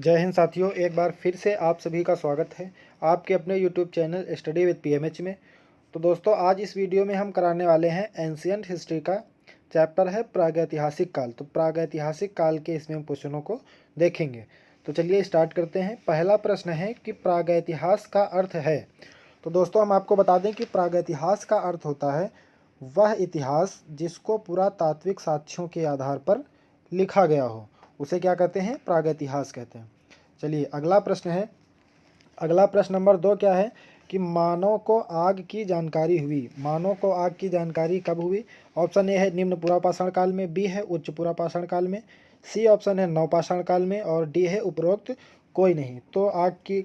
जय हिंद साथियों, एक बार फिर से आप सभी का स्वागत है आपके अपने YouTube channel study with PMH में। तो दोस्तों, आज इस वीडियो में हम कराने वाले हैं एंशियंट हिस्ट्री का चैप्टर है प्रागैतिहासिक काल। तो प्रागैतिहासिक काल के इसमें क्वेश्चनों को देखेंगे। तो चलिए स्टार्ट करते हैं। पहला प्रश्न है कि प्रागैतिहास का अर्थ है। तो दोस्तों, हम आपको बता दें कि प्रागैतिहास का अर्थ होता है वह इतिहास जिसको पुरातात्विक साक्ष्यों के आधार पर लिखा गया हो, उसे क्या कहते हैं? प्रागैतिहास कहते हैं। चलिए अगला प्रश्न है। अगला प्रश्न नंबर 2 क्या है कि मानव को आग की जानकारी हुई। मानव को आग की जानकारी कब हुई? ऑप्शन ए है निम्न पुरापाषाण काल में, बी है उच्च पुरापाषाण काल में, सी ऑप्शन है नवपाषाण काल में और डी है उपरोक्त कोई नहीं। तो आग की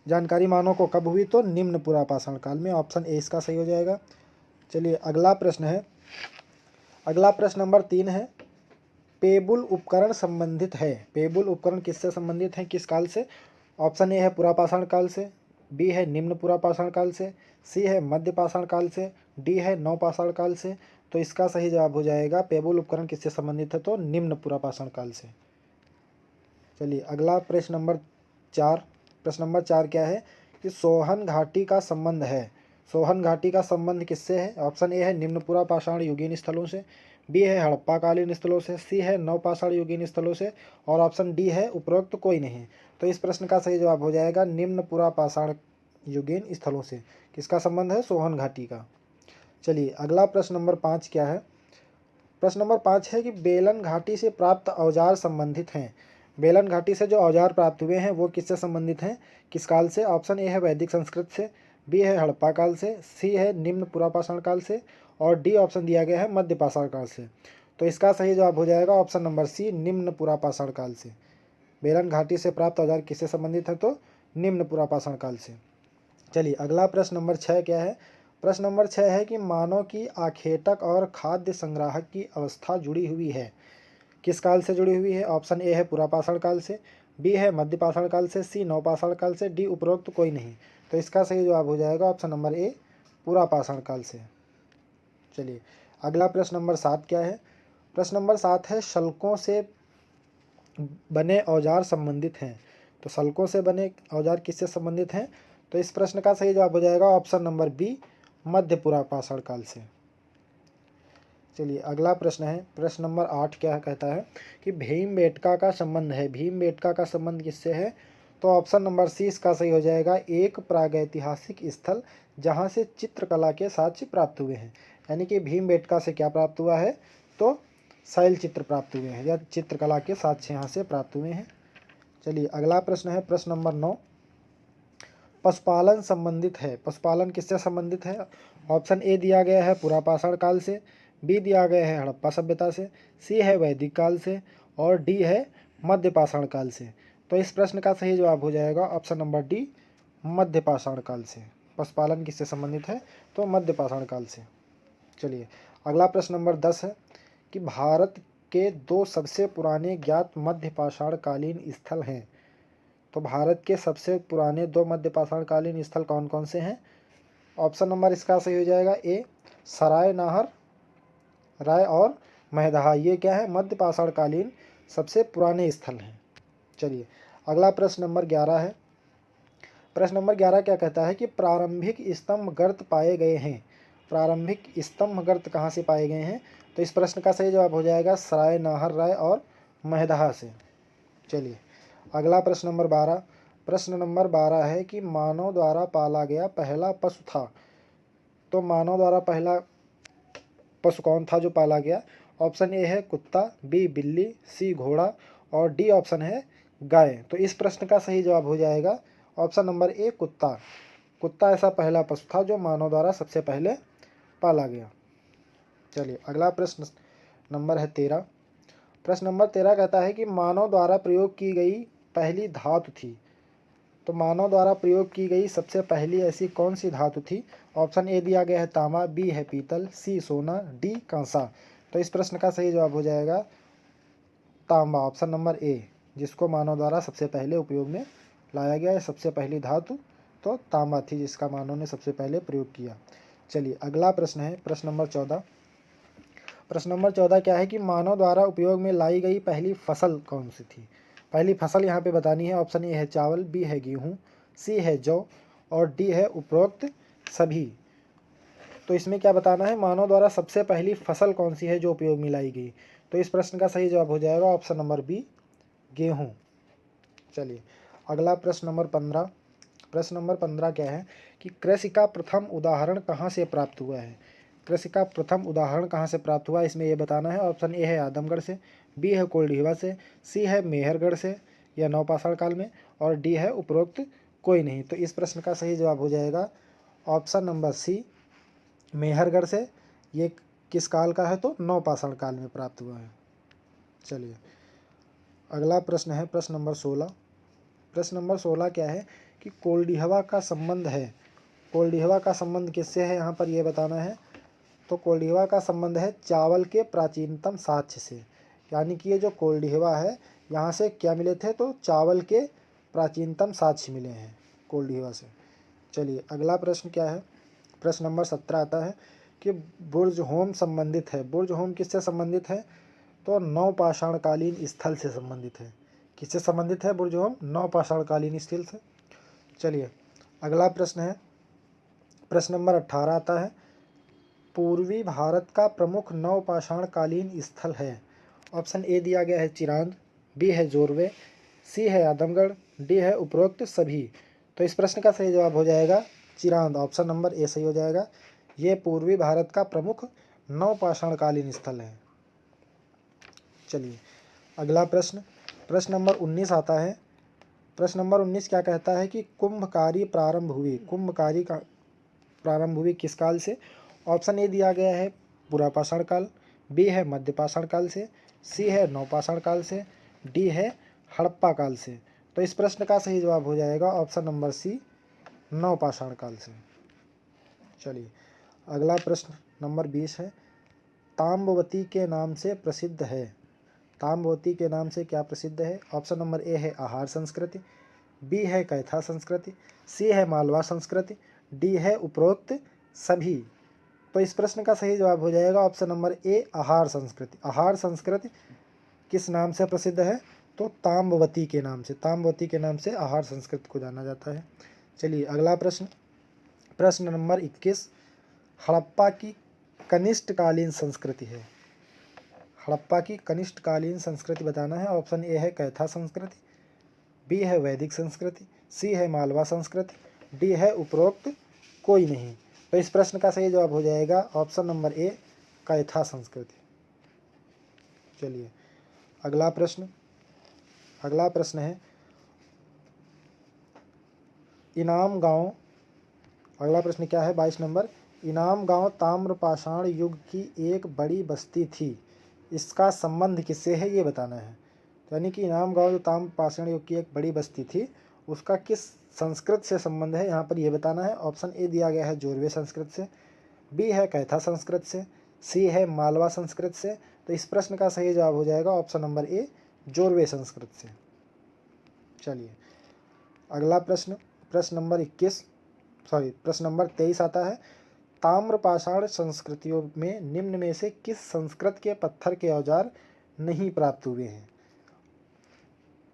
जानकारी मानव को कब हुई? तो निम्न पुरापाषाण काल में। ऑप्शन ए इसका सही हो जाएगा। चलिए अगला प्रश्न है। अगला प्रश्न नंबर 3 है, पेबुल उपकरण संबंधित है। पेबुल उपकरण किससे संबंधित है, किस काल से? ऑप्शन ए है पुरापाषाण काल से, बी है निम्न पुरापाषाण काल से, सी है मध्य पाषाण काल से, डी है नवपाषाण काल से। तो इसका सही जवाब हो जाएगा पेबुल उपकरण किससे संबंधित है? तो निम्न पुरापाषाण काल से। चलिए अगला प्रश्न नंबर 4। प्रश्न नंबर 4 क्या है कि सोहन घाटी का संबंध है। सोहन घाटी का संबंध किससे है? ऑप्शन ए है निम्न पुरापाषाण युगीन स्थलों से, बी है हड़प्पाकालीन स्थलों से, सी है नवपाषाण युगीन स्थलों से और ऑप्शन डी है उपरोक्त कोई नहीं। तो इस प्रश्न का सही जवाब हो जाएगा निम्न पुरापाषाण युगीन स्थलों से। किसका संबंध है? सोहन घाटी का। चलिए अगला प्रश्न नंबर 5 क्या है? प्रश्न नंबर 5 है कि बेलन घाटी से प्राप्त औजार संबंधित हैं। बेलन घाटी से जो औजार प्राप्त हुए हैं वो किससे संबंधित हैं, किस काल से? ऑप्शन ए है वैदिक संस्कृत से, बी है हड़प्पा काल से, सी है निम्न पुरापाषाण काल से और डी ऑप्शन दिया गया है मध्य पाषाण काल से। तो इसका सही जवाब हो जाएगा ऑप्शन नंबर सी, निम्न पुरापाषाण काल से। बेलन घाटी से प्राप्त औजार किससे संबंधित है? तो निम्न पुरापाषाण काल से। चलिए अगला प्रश्न नंबर 6 क्या है? प्रश्न नंबर 6 है कि मानव की आखेटक और खाद्य संग्राहक की अवस्था जुड़ी हुई है। किस काल से जुड़ी हुई है? ऑप्शन ए है पुरापाषाण काल से, बी है मध्य पाषाण काल से, सी नवपाषाण काल से, डी उपरोक्त कोई नहीं। तो इसका सही जवाब हो जाएगा ऑप्शन नंबर ए, पुरापाषाण काल से। चलिए अगला प्रश्न नंबर 7 क्या है? प्रश्न नंबर 7 है शल्कों से बने औजार संबंधित हैं। तो शल्कों से बने औजार किससे संबंधित हैं? तो इस प्रश्न का सही जवाब हो जाएगा ऑप्शन नंबर बी, मध्य पुरापाषाण काल से। चलिए अगला प्रश्न है। प्रश्न नंबर 8 क्या कहता है कि भीमबेटका का संबंध है। भीमबेटका का संबंध किससे है? तो ऑप्शन नंबर सी इसका सही हो जाएगा, एक प्रागैतिहासिक स्थल जहां से चित्रकला के साक्ष्य प्राप्त हुए हैं। यानी कि भीमबेटका से क्या प्राप्त हुआ है? तो शैल चित्र प्राप्त हुए हैं या चित्रकला के साक्ष्य यहाँ से प्राप्त हुए हैं। चलिए अगला प्रश्न है। प्रश्न नंबर 9, पशुपालन संबंधित है। पशुपालन किससे संबंधित है? ऑप्शन ए दिया गया है पुरापाषाण काल से, बी दिया गया है हड़प्पा सभ्यता से, सी है वैदिक काल से और डी है मध्य पाषाण काल से। तो इस प्रश्न का सही जवाब हो जाएगा ऑप्शन नंबर डी, मध्य पाषाण काल से। पशुपालन किससे संबंधित है? तो मध्य पाषाण काल से। चलिए अगला प्रश्न नंबर 10 है कि भारत के 2 सबसे पुराने ज्ञात मध्य पाषाण कालीन स्थल हैं। तो भारत के सबसे पुराने 2 मध्य पाषाण कालीन स्थल कौन कौन से हैं? ऑप्शन नंबर इसका सही हो जाएगा ए, सराय नाहर राय और महदहा। ये क्या है? मध्य पाषाण कालीन सबसे पुराने स्थल हैं। चलिए अगला प्रश्न नंबर 11 है। प्रश्न नंबर 11 क्या कहता है कि प्रारंभिक स्तंभ गर्त पाए गए हैं। प्रारंभिक स्तंभ गर्त कहाँ से पाए गए हैं? तो इस प्रश्न का सही जवाब हो जाएगा सराय नाहर राय और महदहा से। चलिए अगला प्रश्न नंबर 12। प्रश्न नंबर 12 है कि मानव द्वारा पाला गया पहला पशु था। तो मानव द्वारा पहला पशु कौन था जो पाला गया? ऑप्शन ए है कुत्ता, बी बिल्ली, सी घोड़ा और डी ऑप्शन है गाय। तो इस प्रश्न का सही जवाब हो जाएगा ऑप्शन नंबर ए, कुत्ता। कुत्ता ऐसा पहला पशु था जो मानव द्वारा सबसे पहले पाला गया। चलिए अगला प्रश्न नंबर है 13। प्रश्न नंबर 13 कहता है कि मानव द्वारा प्रयोग की गई पहली धातु थी। तो मानव द्वारा प्रयोग की गई सबसे पहली ऐसी कौन सी धातु थी? ऑप्शन ए दिया गया है तांबा, बी है पीतल, सी सोना, डी कांसा। तो इस प्रश्न का सही जवाब हो जाएगा तांबा, ऑप्शन नंबर ए, जिसको मानव द्वारा सबसे पहले उपयोग में लाया गया है। सबसे पहली धातु तो तांबा थी जिसका मानव ने सबसे पहले प्रयोग किया। चलिए अगला प्रश्न है। प्रश्न नंबर 14। प्रश्न नंबर 14 क्या है कि मानव द्वारा उपयोग में लाई गई पहली फसल कौन सी थी? पहली फसल यहाँ पे बतानी है। ऑप्शन ए है चावल, बी है गेहूँ, सी है जौ और डी है उपरोक्त सभी। तो इसमें क्या बताना है, मानव द्वारा सबसे पहली फसल कौन सी है जो उपयोग में लाई गई। तो इस प्रश्न का सही जवाब हो जाएगा ऑप्शन नंबर बी, गेहूँ। चलिए अगला प्रश्न नंबर 15। प्रश्न नंबर 15 क्या है कि कृषि का प्रथम उदाहरण कहाँ से प्राप्त हुआ है। कृषि का प्रथम उदाहरण कहाँ से प्राप्त हुआ, इसमें ये बताना है। ऑप्शन ए है आदमगढ़ से, बी है कोल्डीवा से, सी है मेहरगढ़ से या नवपाषाण काल में, और डी है उपरोक्त कोई नहीं। तो इस प्रश्न का सही जवाब हो जाएगा ऑप्शन नंबर सी, मेहरगढ़ से। ये किस काल का है, तो नवपाषाण काल में प्राप्त हुआ है। चलिए अगला प्रश्न है प्रश्न नंबर 16। प्रश्न नंबर 16 क्या है कि कोल्डीहवा का संबंध है। कोल्डीहवा का संबंध किससे है, यहाँ पर यह बताना है। तो कोल्डीहवा का संबंध है चावल के प्राचीनतम साक्ष्य से। यानी कि ये जो कोल्डीहवा है, यहाँ से क्या मिले थे, तो चावल के प्राचीनतम साक्ष्य मिले हैं कोल्डीहवा से। चलिए अगला प्रश्न क्या है, प्रश्न नंबर 17 आता है कि बुर्जहोम संबंधित है। बुर्जहोम किससे संबंधित है, तो नवपाषाणकालीन स्थल से संबंधित है। किससे संबंधित है बुर्जहोम, नवपाषाणकालीन स्थल से। चलिए अगला प्रश्न है प्रश्न नंबर 18 आता है, पूर्वी भारत का प्रमुख नवपाषाणकालीन स्थल है। ऑप्शन ए दिया गया है चिरांद, बी है जोरवे, सी है आदमगढ़, डी है उपरोक्त सभी। तो इस प्रश्न का सही जवाब हो जाएगा चिरांद। ऑप्शन नंबर ए सही हो जाएगा। ये पूर्वी भारत का प्रमुख नवपाषाणकालीन स्थल है। चलिए अगला प्रश्न, प्रश्न नंबर 19 आता है। प्रश्न नंबर 19 क्या कहता है कि कुंभकारी प्रारंभ हुई। कुंभकारी का प्रारंभ हुई किस काल से। ऑप्शन ए दिया गया है पुरापाषाण काल, बी है मध्यपाषाण काल से, सी है नवपाषाण काल से, डी है हड़प्पा काल से। तो इस प्रश्न का सही जवाब हो जाएगा ऑप्शन नंबर सी, नवपाषाण काल से। चलिए अगला प्रश्न नंबर 20 है, ताम्रवती के नाम से प्रसिद्ध है। ताम्रवती के नाम से क्या प्रसिद्ध है। ऑप्शन नंबर ए है आहार संस्कृति, बी है कैथा संस्कृति, सी है मालवा संस्कृति, डी है उपरोक्त सभी। तो इस प्रश्न का सही जवाब हो जाएगा ऑप्शन नंबर ए, आहार संस्कृति। आहार संस्कृति किस नाम से प्रसिद्ध है, तो ताम्रवती के नाम से। ताम्रवती के नाम से आहार संस्कृति को जाना जाता है। चलिए अगला प्रश्न, प्रश्न नंबर 21, हड़प्पा की कनिष्ठकालीन संस्कृति है। हड़प्पा की कनिष्ठकालीन संस्कृति बताना है। ऑप्शन ए है कैथा संस्कृति, बी है वैदिक संस्कृति, सी है मालवा संस्कृति, डी है उपरोक्त कोई नहीं। तो इस प्रश्न का सही जवाब हो जाएगा ऑप्शन नंबर ए, कैथा संस्कृति। चलिए अगला प्रश्न, अगला प्रश्न है इनाम गांव। अगला प्रश्न क्या है 22 नंबर, इनाम गांव ताम्रपाषाण युग की एक बड़ी बस्ती थी, इसका संबंध किससे है ये बताना है। यानी कि इनाम गांव जो ताम्रपाषाण युग की एक बड़ी बस्ती थी, उसका किस संस्कृत से संबंध है, यहाँ पर यह बताना है। ऑप्शन ए दिया गया है जोरवे संस्कृत से, बी है कैथा संस्कृत से, सी है मालवा संस्कृत से। तो इस प्रश्न का सही जवाब हो जाएगा option number A, Jorwe Sanskrit से। चलिए अगला प्रश्न, प्रश्न नंबर 23 आता है, ताम्रपाषाण संस्कृतियों में निम्न में से किस संस्कृत के पत्थर के औजार नहीं प्राप्त हुए हैं।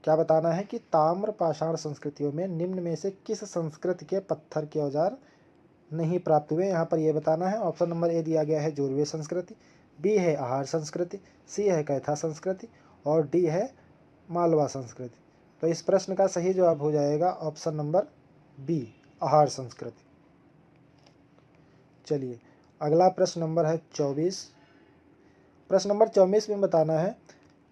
क्या बताना है कि ताम्रपाषाण संस्कृतियों में निम्न में से किस संस्कृत के पत्थर के औजार नहीं प्राप्त हुए। यहाँ पर यह बताना है। ऑप्शन नंबर ए दिया गया है जोरवे संस्कृति, बी है आहार संस्कृति, सी है कैथा संस्कृति और डी है मालवा संस्कृति। तो इस प्रश्न का सही जवाब हो जाएगा ऑप्शन नंबर बी, आहार संस्कृति। चलिए अगला प्रश्न नंबर है 24। प्रश्न नंबर 24 में बताना है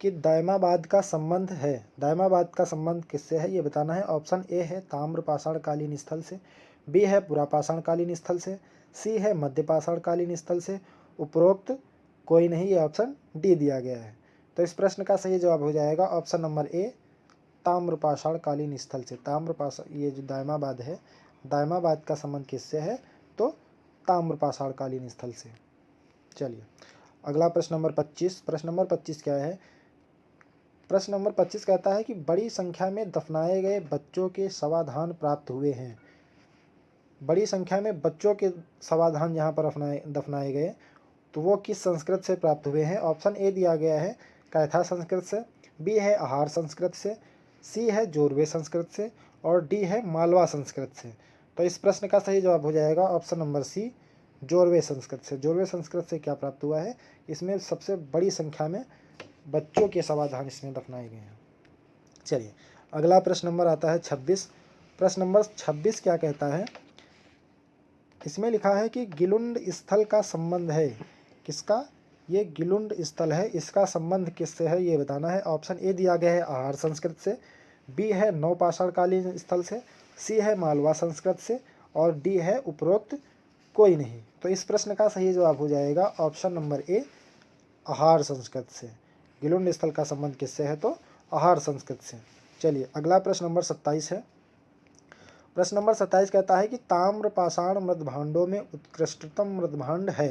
कि दायमाबाद का संबंध है। दायमाबाद का संबंध किससे है ये बताना है। ऑप्शन ए है ताम्रपाषाणकालीन स्थल से, बी है पुरापाषाणकालीन स्थल से, सी है मध्यपाषाणकालीन स्थल से, उपरोक्त कोई नहीं, ये ऑप्शन डी दिया गया है। तो इस प्रश्न का सही जवाब हो जाएगा ऑप्शन नंबर ए, ताम्रपाषाणकालीन स्थल से। ताम्रपाषाण, ये जो दायमाबाद है, दायमाबाद का संबंध किससे है, तो ताम्रपाषाणकालीन स्थल से। चलिए अगला प्रश्न नंबर 25। प्रश्न नंबर 25 क्या है, प्रश्न नंबर 25 कहता है कि बड़ी संख्या में दफनाए गए बच्चों के शवाधान प्राप्त हुए हैं। बड़ी संख्या में बच्चों के शवाधान जहाँ पर दफनाए गए, तो वो किस संस्कृत से प्राप्त हुए हैं। ऑप्शन ए दिया गया है कैथा संस्कृत से, बी है आहार संस्कृत से, सी है जोरवे संस्कृत से और डी है मालवा संस्कृत से। तो इस प्रश्न का सही जवाब हो जाएगा option number C, Jorwe Sanskrit से। जोरवे संस्कृत से क्या प्राप्त हुआ है, इसमें सबसे बड़ी संख्या में बच्चों के समाधान इसमें दफनाए गए हैं। चलिए अगला प्रश्न नंबर आता है 26। प्रश्न नंबर 26 क्या कहता है, इसमें लिखा है कि गिलुंड स्थल का संबंध है किसका, ये गिलुंड स्थल है, इसका संबंध किससे है ये बताना है। ऑप्शन ए दिया गया है आहार संस्कृत से, बी है नवपाषाणकालीन स्थल से, सी है मालवा संस्कृत से और डी है उपरोक्त कोई नहीं। तो इस प्रश्न का सही जवाब हो जाएगा ऑप्शन नंबर ए, आहार संस्कृत से। गिलुंड स्थल का संबंध किससे है, तो आहार संस्कृत से। चलिए अगला प्रश्न नंबर 27 है। प्रश्न नंबर 27 कहता है कि ताम्र पाषाण मृदभांडों में उत्कृष्टतम मृदभांड है।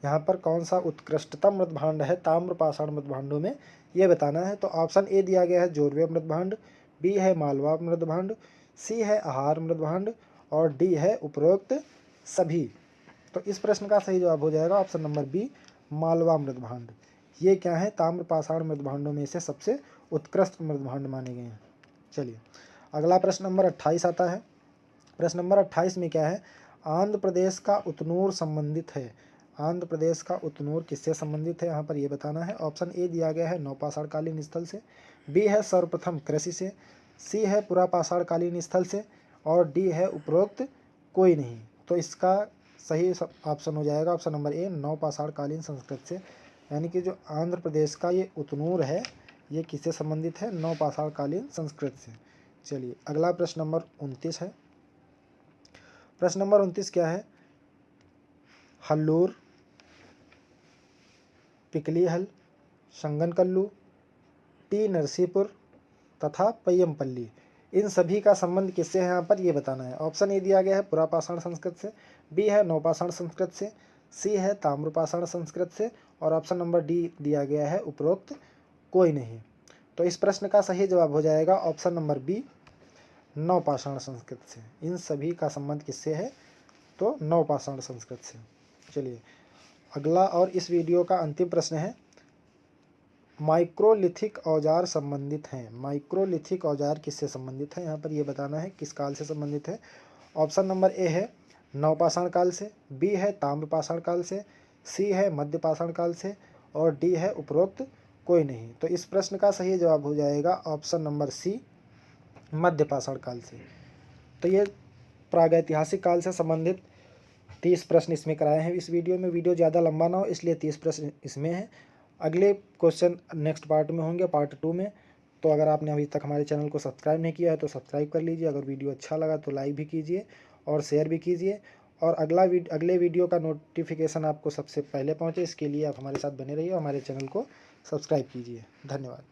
यहाँ पर कौन सा उत्कृष्टतम मृदभांड है ताम्र पाषाण मृदभांडों में, ये बताना है। तो ऑप्शन ए दिया गया है जोरवे मृदभांड, बी है मालवा मृदभांड, सी है आहार मृदभांड और डी है उपरोक्त सभी। तो इस प्रश्न का सही जवाब हो जाएगा ऑप्शन नंबर बी, मालवा मृदभांड। ये क्या है, ताम्र पाषाण मृदभांडों में से सबसे उत्कृष्ट मृदभांड माने गए हैं। चलिए अगला प्रश्न नंबर 28 आता है। प्रश्न नंबर 28 में क्या है, आंध्र प्रदेश का उतनूर संबंधित है। आंध्र प्रदेश का उतनूर किससे संबंधित है, यहाँ पर ये बताना है। ऑप्शन ए दिया गया है नवपाषाणकालीन स्थल से, बी है सर्वप्रथम कृषि से, सी है पुरापाषाणकालीन स्थल से और डी है उपरोक्त कोई नहीं। तो इसका सही ऑप्शन हो जाएगा ऑप्शन नंबर ए, नवपाषाणकालीन संस्कृत से। यानी कि जो आंध्र प्रदेश का ये उतनूर है ये किससे संबंधित है, नवपाषाणकालीन संस्कृत से। चलिए अगला प्रश्न नंबर 29 है। प्रश्न नंबर 29 क्या है, हल्लूर, पिकलीहल, संगनकल्लू, टी नरसीपुर तथा पय्यमपल्ली, इन सभी का संबंध किससे है यहाँ पर ये बताना है। ऑप्शन ए दिया गया है पुरापाषाण संस्कृत से, बी है नवपाषाण संस्कृत से, सी है ताम्रपाषाण संस्कृत से और ऑप्शन नंबर डी दिया गया है उपरोक्त कोई नहीं। तो इस प्रश्न का सही जवाब हो जाएगा ऑप्शन नंबर बी, नवपाषाण संस्कृत से। इन सभी का संबंध किससे है, तो नवपाषाण संस्कृत से। चलिए अगला और इस वीडियो का अंतिम प्रश्न है, माइक्रोलिथिक औजार संबंधित हैं। माइक्रोलिथिक औजार किससे संबंधित है, यहाँ पर ये बताना है किस काल से संबंधित है। ऑप्शन नंबर ए है नवपाषाण काल से, बी है ताम्रपाषाण काल से, सी है मध्यपाषाण काल से और डी है उपरोक्त कोई नहीं। तो इस प्रश्न का सही जवाब हो जाएगा ऑप्शन नंबर सी, मध्यपाषाण काल से। तो ये प्रागैतिहासिक काल से संबंधित 30 प्रश्न इसमें कराए हैं इस वीडियो में। वीडियो ज़्यादा लंबा ना हो इसलिए 30 प्रश्न इसमें है। अगले क्वेश्चन नेक्स्ट पार्ट में होंगे, पार्ट 2 में। तो अगर आपने अभी तक हमारे चैनल को सब्सक्राइब नहीं किया है तो सब्सक्राइब कर लीजिए। अगर वीडियो अच्छा लगा तो लाइक भी कीजिए और शेयर भी कीजिए। और अगले वीडियो का नोटिफिकेशन आपको सबसे पहले पहुँचे इसके लिए आप हमारे साथ बने रहिए और हमारे चैनल को सब्सक्राइब कीजिए। धन्यवाद।